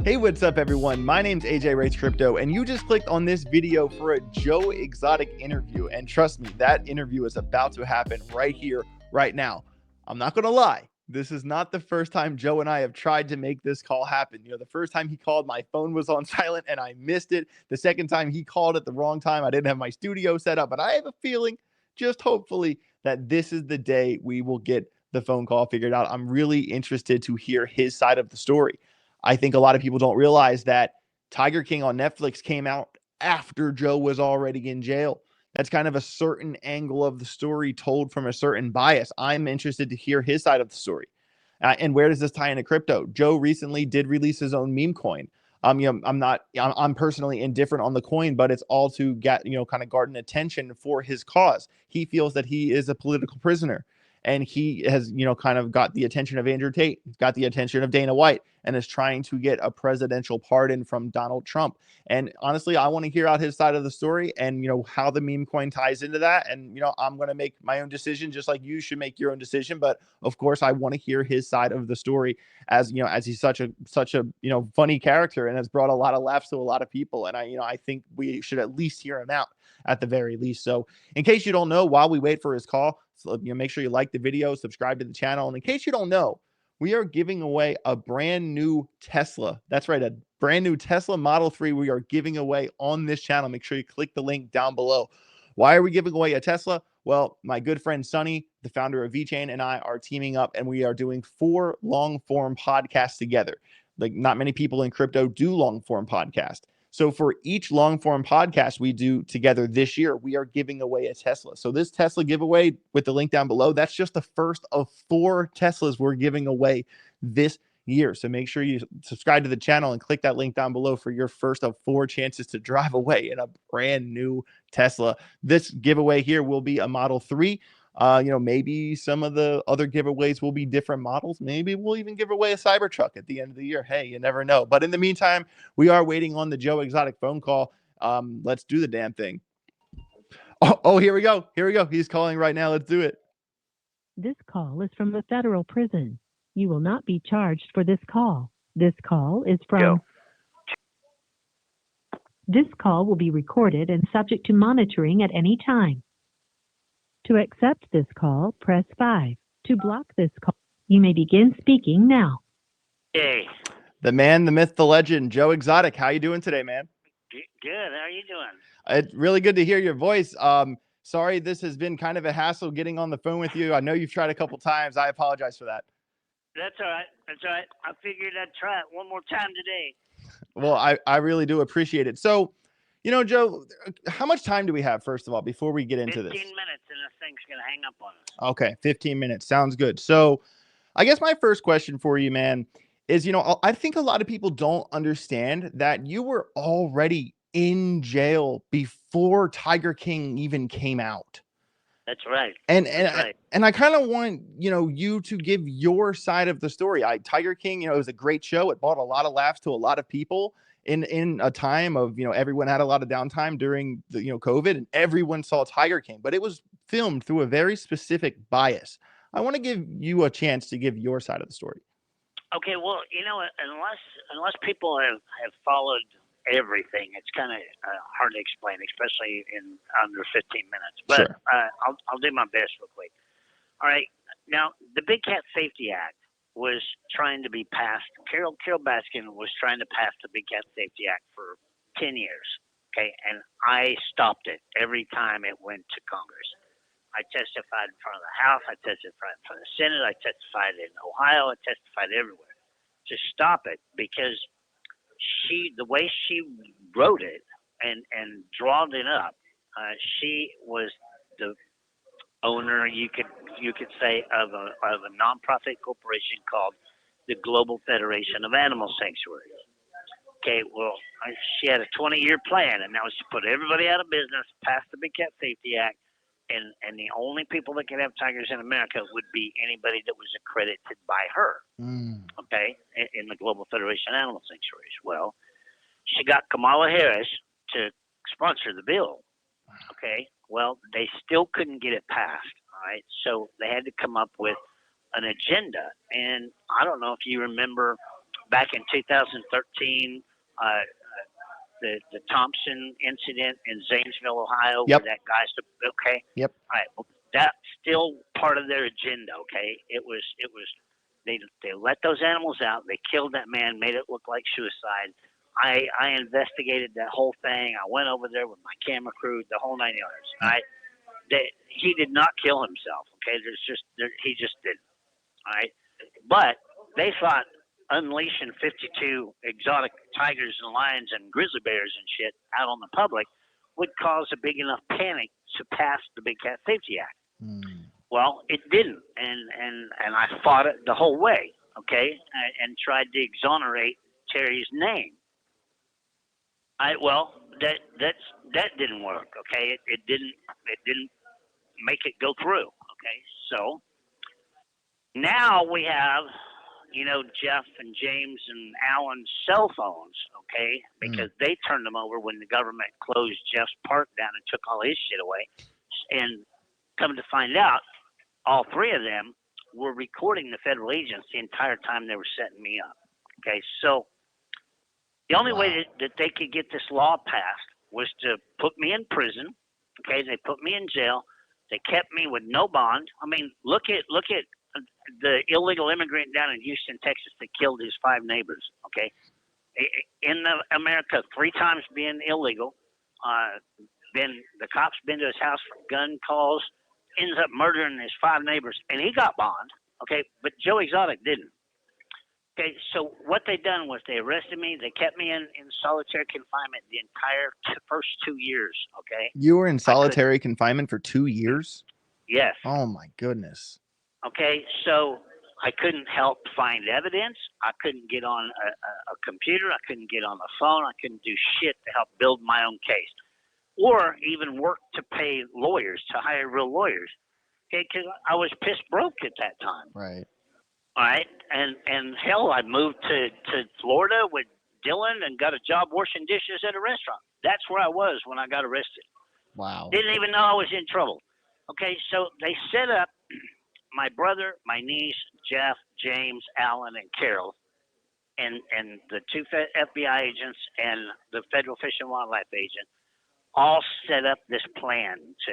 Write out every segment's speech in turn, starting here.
Hey, what's up, everyone? My name's AJ Rates Crypto, and you just clicked on this video for a Joe Exotic interview. And trust me, that interview is about to happen right here, right now. I'm not going to lie. This is not the first time Joe and I have tried to make this call happen. The first time he called, my phone was on silent and I missed it. The second time he called at the wrong time, I didn't have my studio set up. But I have a feeling, just hopefully, that this is the day we will get the phone call figured out. I'm really interested to hear his side of the story. I think a lot of people don't realize that Tiger King on Netflix came out after Joe was already in jail. That's kind of a certain angle of the story told from a certain bias. I'm interested to hear his side of the story. And where does this tie into crypto? Joe recently did release his own meme coin. I'm personally indifferent on the coin, but it's all to get, kind of garden attention for his cause. He feels that he is a political prisoner. And he has, kind of got the attention of Andrew Tate, got the attention of Dana White, and is trying to get a presidential pardon from Donald Trump. And honestly, I want to hear out his side of the story and, how the meme coin ties into that. And, I'm going to make my own decision, just like you should make your own decision. But of course, I want to hear his side of the story as he's such a, funny character and has brought a lot of laughs to a lot of people. And I think we should at least hear him out at the very least. So in case you don't know, while we wait for his call, so, make sure you like the video, subscribe to the channel. And in case you don't know, we are giving away a brand new Tesla. That's right, a brand new Tesla Model 3 we are giving away on this channel. Make sure you click the link down below. Why are we giving away a Tesla? Well, my good friend Sonny, the founder of VeChain, and I are teaming up, and we are doing 4 long-form podcasts together. Like, not many people in crypto do long-form podcasts. So for each long form podcast we do together this year, we are giving away a Tesla. So this Tesla giveaway with the link down below, that's just the first of 4 Teslas we're giving away this year. So make sure you subscribe to the channel and click that link down below for your first of 4 chances to drive away in a brand new Tesla. This giveaway here will be a Model 3. Maybe some of the other giveaways will be different models. Maybe we'll even give away a Cybertruck at the end of the year. Hey, you never know. But in the meantime, we are waiting on the Joe Exotic phone call. Let's do the damn thing. Oh, here we go. Here we go. He's calling right now. Let's do it. This call is from the federal prison. You will not be charged for this call. This call is from... This call will be recorded and subject to monitoring at any time. To accept this call, press 5. To block this call, you may begin speaking now. Hey. The man, the myth, the legend, Joe Exotic. How you doing today, man? Good. How are you doing? It's really good to hear your voice. Sorry, this has been kind of a hassle getting on the phone with you. I know you've tried a couple times. I apologize for that. That's all right. I figured I'd try it one more time today. Well, I really do appreciate it. So, Joe, how much time do we have, first of all, before we get into 15 this? 15 minutes and this thing's going to hang up on us. Okay, 15 minutes. Sounds good. So I guess my first question for you, man, is, I think a lot of people don't understand that you were already in jail before Tiger King even came out. That's right. And I kind of want, you to give your side of the story. Tiger King, it was a great show. It brought a lot of laughs to a lot of people in a time of, everyone had a lot of downtime during the, COVID, and everyone saw Tiger King, but it was filmed through a very specific bias. I want to give you a chance to give your side of the story. Okay. Well, unless people have followed everything, it's kind of hard to explain, especially in under 15 minutes. But sure. I'll do my best real quick. All right. Now, the Big Cat Safety Act was trying to be passed. Carol Baskin was trying to pass the Big Cat Safety Act for 10 years. Okay, and I stopped it every time it went to Congress. I testified in front of the House. I testified in front of the Senate. I testified in Ohio. I testified everywhere to stop it because the way she wrote it and drawed it up, she was the owner, you could say, of a nonprofit corporation called the Global Federation of Animal Sanctuaries. Okay, well, she had a 20-year plan, and that was to put everybody out of business, pass the Big Cat Safety Act, and the only people that could have tigers in America would be anybody that was accredited by her. Okay, in the Global Federation of Animal Sanctuaries. Well, she got Kamala Harris to sponsor the bill. Okay, well, they still couldn't get it passed. All right, so they had to come up with an agenda. And I don't know if you remember back in 2013, the Thompson incident in Zanesville, Ohio, Yep. where that guy's okay. Yep. All right. Well, that's still part of their agenda. Okay. It was. They let those animals out. They killed that man, made it look like suicide. I investigated that whole thing. I went over there with my camera crew, the whole 9 yards. All right. He did not kill himself. Okay. He just didn't. All right. But they thought unleashing 52 exotic tigers and lions and grizzly bears and shit out on the public would cause a big enough panic to pass the Big Cat Safety Act. Well, it didn't, and I fought it the whole way, okay, and tried to exonerate Terry's name. That didn't work, okay. It didn't make it go through, okay. So now we have, Jeff and James and Alan's cell phones, okay, because they turned them over when the government closed Jeff's park down and took all his shit away, and come to find out, all three of them were recording the federal agents the entire time they were setting me up. Okay, so the only way that they could get this law passed was to put me in prison. Okay, they put me in jail. They kept me with no bond. I mean, look at the illegal immigrant down in Houston, Texas, that killed his 5 neighbors. Okay, in America, 3 times being illegal. The cops been to his house for gun calls. Ends up murdering his 5 neighbors, and he got bond, okay, but Joe Exotic didn't. Okay, so what they done was they arrested me. They kept me in solitary confinement the entire first 2 years, okay? You were in solitary confinement for 2 years? Yes. Oh, my goodness. Okay, so I couldn't help find evidence. I couldn't get on a computer. I couldn't get on the phone. I couldn't do shit to help build my own case. Or even work to pay lawyers, to hire real lawyers. Okay, because I was pissed broke at that time. Right. All right, and hell, I moved to Florida with Dylan and got a job washing dishes at a restaurant. That's where I was when I got arrested. Wow. Didn't even know I was in trouble. Okay, so they set up my brother, my niece, Jeff, James, Alan, and Carol, and the 2 FBI agents and the federal Fish and Wildlife agent all set up this plan to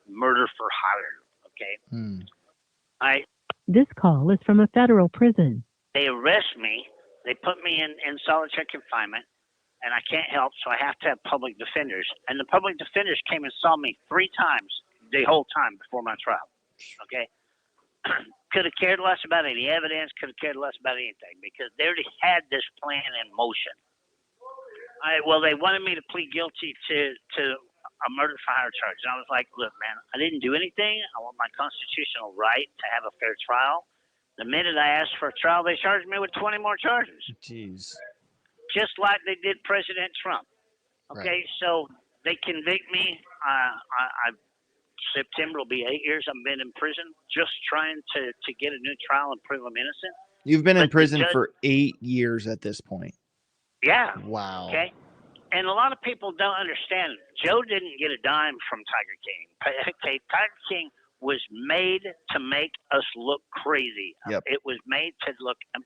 murder for hire, okay? This call is from a federal prison. They arrest me. They put me in solitary confinement, and I can't help, so I have to have public defenders. And the public defenders came and saw me 3 times the whole time before my trial, okay? Could have cared less about any evidence, could have cared less about anything, because they already had this plan in motion. All right, well, they wanted me to plead guilty to a murder for hire charge. And I was like, look, man, I didn't do anything. I want my constitutional right to have a fair trial. The minute I asked for a trial, they charged me with 20 more charges. Jeez. Just like they did President Trump. Okay, right. So they convict me. September will be 8 years I've been in prison just trying to get a new trial and prove I'm innocent. You've been in prison for 8 years at this point. Yeah. Wow. Okay. And a lot of people don't understand. Joe didn't get a dime from Tiger King. Okay, Tiger King was made to make us look crazy. Yep. It was made to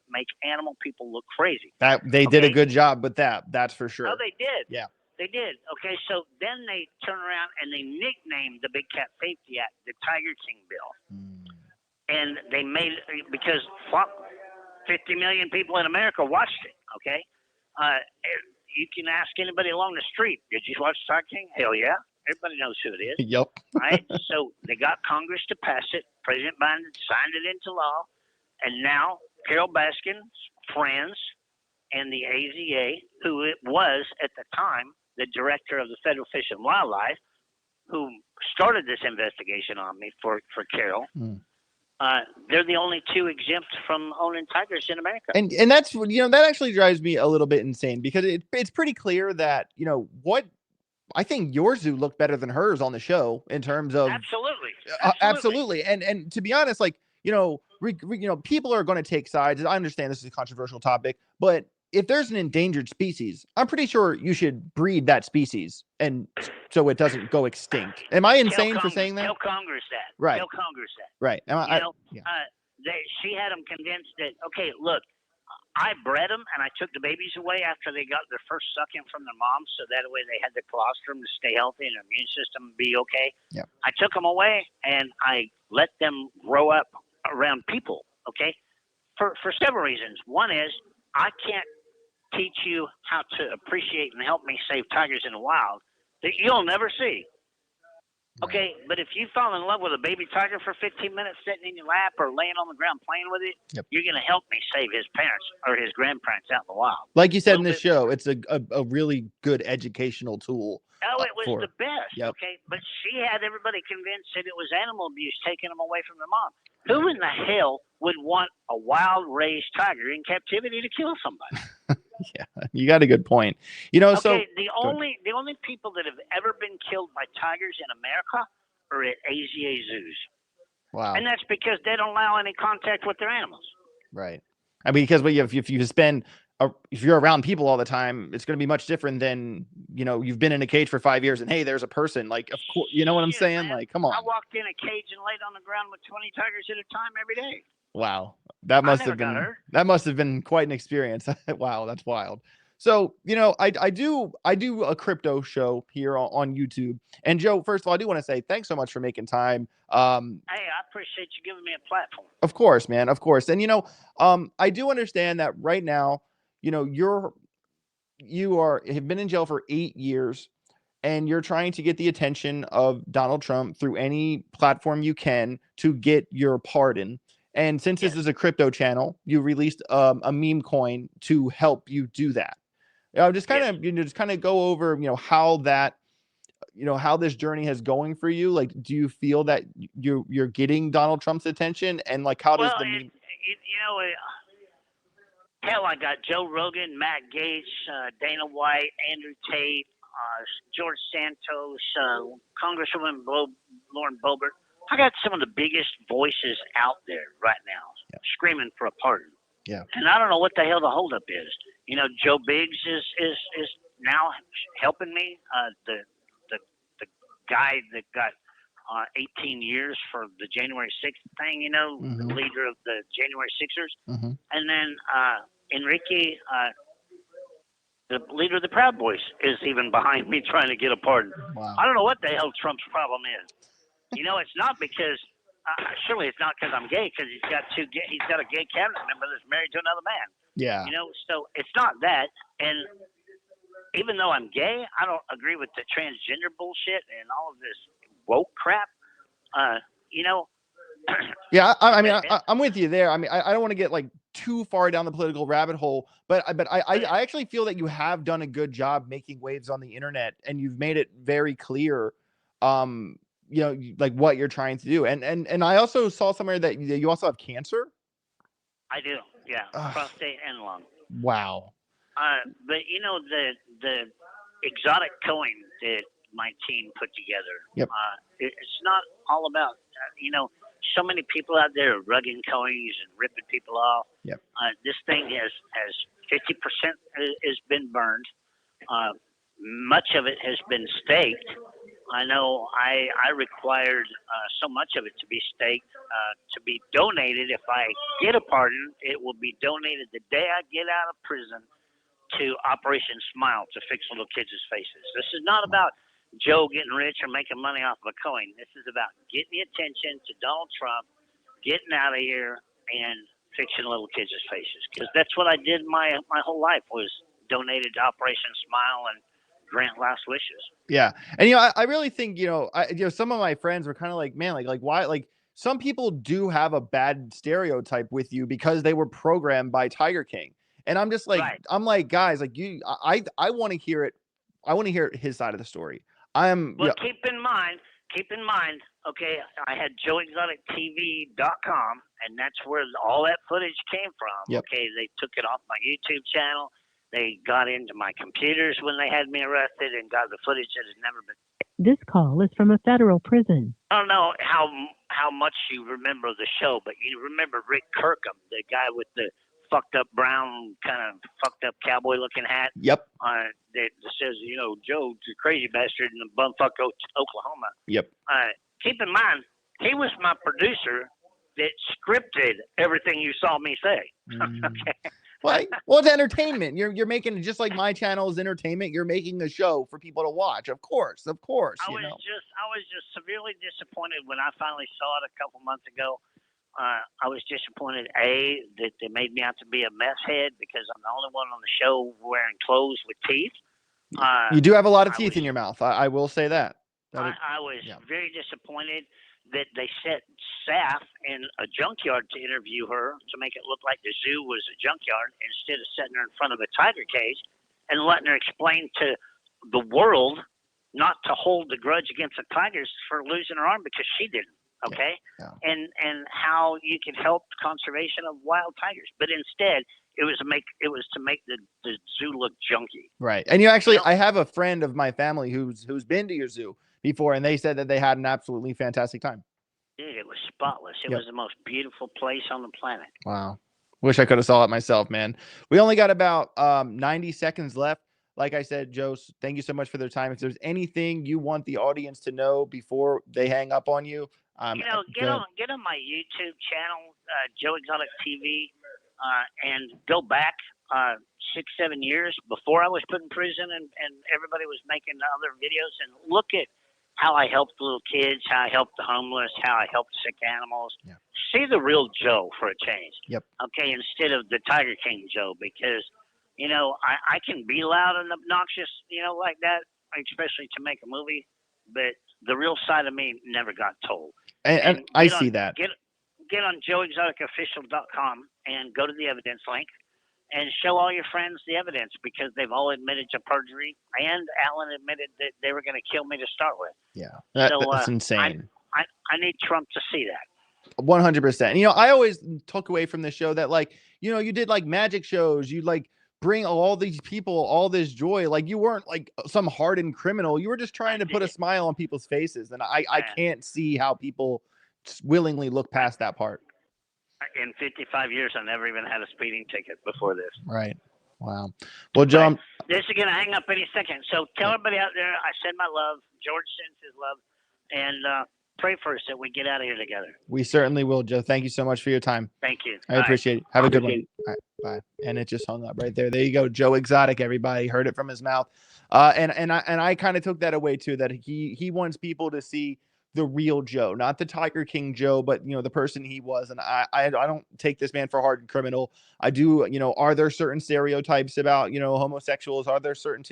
make animal people look crazy. That they did a good job with that. That's for sure. Oh, they did. Yeah. They did. Okay, so then they turn around and they nicknamed the Big Cat Safety Act the Tiger King Bill. And they made it because 50 million people in America watched it. Okay. You can ask anybody along the street, did you watch Tiger King? Hell yeah. Everybody knows who it is. Yep. Right? So they got Congress to pass it. President Biden signed it into law. And now Carol Baskin's friends and the AZA, who it was at the time the director of the Federal Fish and Wildlife, who started this investigation on me for Carol, they're the only 2 exempt from owning tigers in America. And that's, that actually drives me a little bit insane because it's pretty clear that, what I think your zoo looked better than hers on the show in terms of absolutely. And to be honest, like, people are going to take sides. I understand this is a controversial topic, but if there's an endangered species, I'm pretty sure you should breed that species and so it doesn't go extinct. Am I insane for saying that? Tell Congress that. Right. Tell Congress that. Right. She had them convinced that, okay, look, I bred them, and I took the babies away after they got their first sucking from their moms, so that way they had the colostrum to stay healthy and their immune system be okay. Yep. I took them away, and I let them grow up around people, okay, for several reasons. One is I can't teach you how to appreciate and help me save tigers in the wild that you'll never see. Okay, but if you fall in love with a baby tiger for 15 minutes sitting in your lap or laying on the ground playing with it, Yep. you're going to help me save his parents or his grandparents out in the wild. Like you said in Little this bit- show, it's a really good educational tool. Oh, it was for- the best. Yep. Okay, but she had everybody convinced that it was animal abuse taking them away from their mom. Who in the hell would want a wild raised tiger in captivity to kill somebody? Yeah, you got a good point. You know, so Okay, the only people that have ever been killed by tigers in America are at AZA zoos, wow, and that's because they don't allow any contact with their animals. right. I mean, because if you spend if you're around people all the time, it's going to be much different than, you know, you've been in a cage for 5 years and hey, there's a person. Like, of course, you know what I'm Shit, saying? man. Like, come on. I walked in a cage and laid on the ground with 20 tigers at a time every day. Wow, that must never have got been hurt. that must have been quite an experience. Wow, that's wild. So, you know, I do a crypto show here on YouTube. And Joe, first of all, I do want to say thanks so much for making time. Hey, I appreciate you giving me a platform. Of course, man, of course. And you know, I do understand that right now, you know, have been in jail for 8 years, and you're trying to get the attention of Donald Trump through any platform you can to get your pardon. And since this is a crypto channel, you released a Memecoin to help you do that. Just kind of, you know, just kind of go over, you know, how that, you know, how this journey is going for you. Like, do you feel that you're getting Donald Trump's attention, and like, how does the meme? Hell, I got Joe Rogan, Matt Gaetz, Dana White, Andrew Tate, George Santos, Congresswoman Lauren Boebert. I got some of the biggest voices out there right now screaming for a pardon. Yeah. And I don't know what the hell the holdup is. You know, Joe Biggs is now helping me. The guy that got 18 years for the January 6th thing, you know, the leader of the January Sixers. And then Enrique, the leader of the Proud Boys, is even behind me trying to get a pardon. Wow. I don't know what the hell Trump's problem is. You know, it's not because surely it's not because I'm gay, because he's got a gay cabinet member that's married to another man. Yeah. You know, so it's not that. And even though I'm gay, I don't agree with the transgender bullshit and all of this woke crap. You know. Yeah, I mean, I'm with you there. I mean, I don't want to get like too far down the political rabbit hole, but I actually feel that you have done a good job making waves on the internet, and you've made it very clear, you know, like what you're trying to do. And I also saw somewhere that you also have cancer. I do, yeah, prostate and lung. Wow. But you know, the exotic coin that my team put together. Yep. It's not all about you know, so many people out there are rugging coins and ripping people off. Yep. This thing has 50% has been burned. Much of it has been staked. I know I required so much of it to be staked, to be donated. If I get a pardon, it will be donated the day I get out of prison to Operation Smile to fix little kids' faces. This is not about Joe getting rich or making money off of a coin. This is about getting the attention to Donald Trump, getting out of here, and fixing little kids' faces. Because that's what I did my whole life, was donated to Operation Smile and grant last wishes. Yeah. And, you know, I really think, you know, some of my friends were kind of like, man, like why, like some people do have a bad stereotype with you because they were programmed by Tiger King. And I'm just like, I'm like, guys, like I want to hear it. I want to hear his side of the story. Keep in mind, okay, I had joeexotictv.com, and that's where all that footage came from. Yep. Okay, they took it off my YouTube channel. They got into my computers when they had me arrested and got the footage that has never been. This call is from a federal prison. I don't know how much you remember the show, but you remember Rick Kirkham, the guy with the fucked up brown, kind of fucked up cowboy looking hat. Yep. That says, you know, Joe's a crazy bastard in the bumfuck Oklahoma. Yep. Keep in mind, he was my producer that scripted everything you saw me say. Okay. Well, it's entertainment. You're making it just like my channel is entertainment. You're making a show for people to watch. Of course. I was just severely disappointed when I finally saw it a couple months ago. I was disappointed, that they made me out to be a mess head because I'm the only one on the show wearing clothes with teeth. You do have a lot of teeth in your mouth. I will say that. I was very disappointed that they set staff in a junkyard to interview her to make it look like the zoo was a junkyard instead of setting her in front of a tiger cage and letting her explain to the world not to hold the grudge against the tigers for losing her arm because she didn't. Okay. Yeah. And how you can help conservation of wild tigers. But instead it was to make the zoo look junky. Right. And I have a friend of my family who's been to your zoo before, and they said that they had an absolutely fantastic time. Dude, it was spotless. It was the most beautiful place on the planet. Wow. Wish I could have saw it myself, man. We only got about 90 seconds left. Like I said, Joe, thank you so much for their time. If there's anything you want the audience to know before they hang up on you, get on my YouTube channel, Joe Exotic TV, and go back 6-7 years before I was put in prison and everybody was making other videos, and look at how I helped little kids, how I helped the homeless, how I helped sick animals. Yeah. See the real Joe for a change. Yep. Okay, instead of the Tiger King Joe, because, I can be loud and obnoxious, like that, especially to make a movie, but the real side of me never got told. And I see that. Get on joeexoticofficial.com and go to the evidence link and show all your friends the evidence, because they've all admitted to perjury, and Alan admitted that they were going to kill me to start with. Yeah, that's insane. I need Trump to see that. 100%. I always took away from the show that, you did like magic shows. You bring all these people all this joy. Like, you weren't like some hardened criminal. You were just trying to put a smile on people's faces. And I can't see how people willingly look past that part. In 55 years, I never even had a speeding ticket before this. Right. Wow. Well, John, this is going to hang up any second. So tell everybody out there, I send my love. George sends his love. And pray for us that we get out of here together. We certainly will, Joe. Thank you so much for your time. Thank you. I appreciate it. Have a good one. All right, bye. And it just hung up right there. There you go. Joe Exotic, everybody heard it from his mouth. And I kind of took that away too, that he wants people to see the real Joe, not the Tiger King Joe, but the person he was. And I don't take this man for a hardened criminal. I do, are there certain stereotypes about, homosexuals? Are there certain,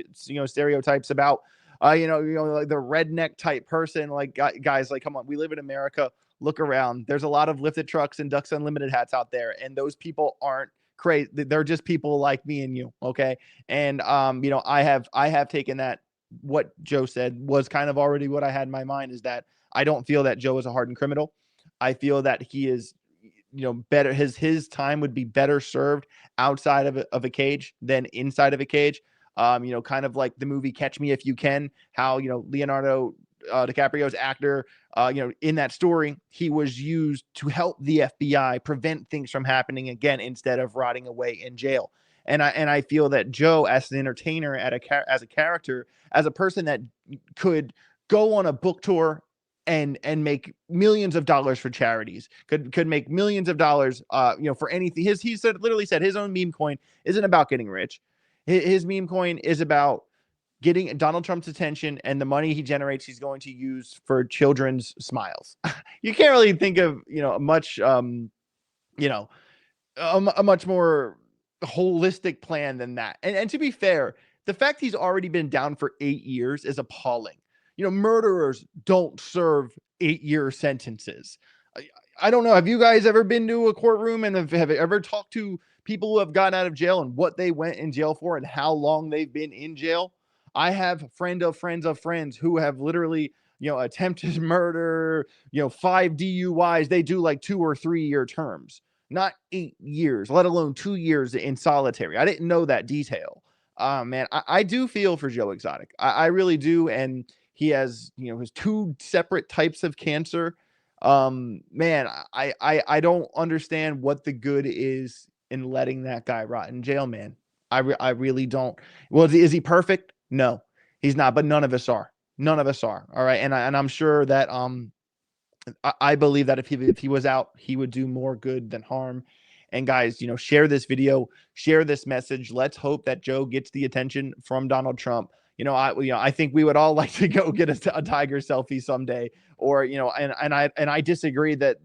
stereotypes about, like the redneck type person? Like, guys, come on, we live in America. Look around. There's a lot of lifted trucks and Ducks Unlimited hats out there. And those people aren't crazy. They're just people like me and you. Okay. And, I have taken that. What Joe said was kind of already what I had in my mind, is that I don't feel that Joe is a hardened criminal. I feel that he is, better. His time would be better served outside of a cage than inside of a cage. Kind of like the movie Catch Me If You Can, how, Leonardo DiCaprio's actor, in that story, he was used to help the FBI prevent things from happening again, instead of rotting away in jail. And I feel that Joe, as an entertainer, as a character, as a person that could go on a book tour and make millions of dollars for charities, could make millions of dollars, for anything. He literally said his own meme coin isn't about getting rich. His meme coin is about getting Donald Trump's attention, and the money he generates, he's going to use for children's smiles. You can't really think of, a much more holistic plan than that. And to be fair, the fact he's already been down for 8 years is appalling. Murderers don't serve 8-year sentences. I don't know. Have you guys ever been to a courtroom and have ever talked to people who have gotten out of jail and what they went in jail for and how long they've been in jail? I have friend of friends of friends who have literally, attempted murder, 5 DUIs. They do like 2 or 3 year terms, not 8 years, let alone 2 years in solitary. I didn't know that detail. Man, I do feel for Joe Exotic. I really do. And he has, his 2 separate types of cancer. Man, I don't understand what the good is in letting that guy rot in jail, man. I really don't. Well, is he perfect? No, he's not, but none of us are. None of us are. All right. And I'm sure that, I believe that if he was out, he would do more good than harm. And guys, share this video, share this message. Let's hope that Joe gets the attention from Donald Trump. I think we would all like to go get a tiger selfie someday, or I disagree that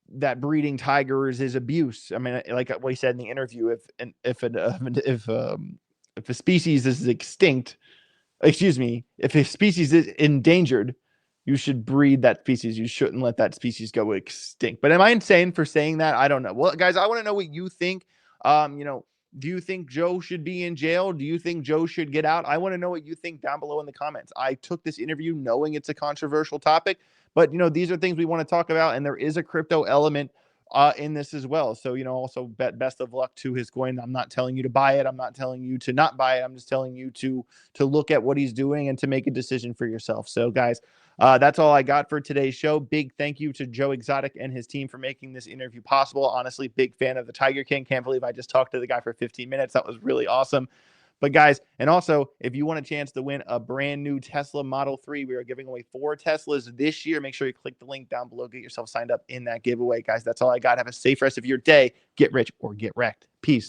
that breeding tigers is abuse. I mean, like what he said in the interview, if a species is extinct, if a species is endangered, you should breed that species. You shouldn't let that species go extinct. But am I insane for saying that? I don't know. Well, guys, I want to know what you think. Do you think Joe should be in jail? Do you think Joe should get out? I want to know what you think down below in the comments. I took this interview knowing it's a controversial topic, but these are things we want to talk about, and there is a crypto element in this as well. So, also best of luck to his coin. I'm not telling you to buy it. I'm not telling you to not buy it. I'm just telling you to look at what he's doing and to make a decision for yourself. So, guys, that's all I got for today's show. Big thank you to Joe Exotic and his team for making this interview possible. Honestly, big fan of the Tiger King. Can't believe I just talked to the guy for 15 minutes. That was really awesome. But guys, and also, if you want a chance to win a brand new Tesla Model 3, we are giving away 4 Teslas this year. Make sure you click the link down below. Get yourself signed up in that giveaway. Guys, that's all I got. Have a safe rest of your day. Get rich or get wrecked. Peace.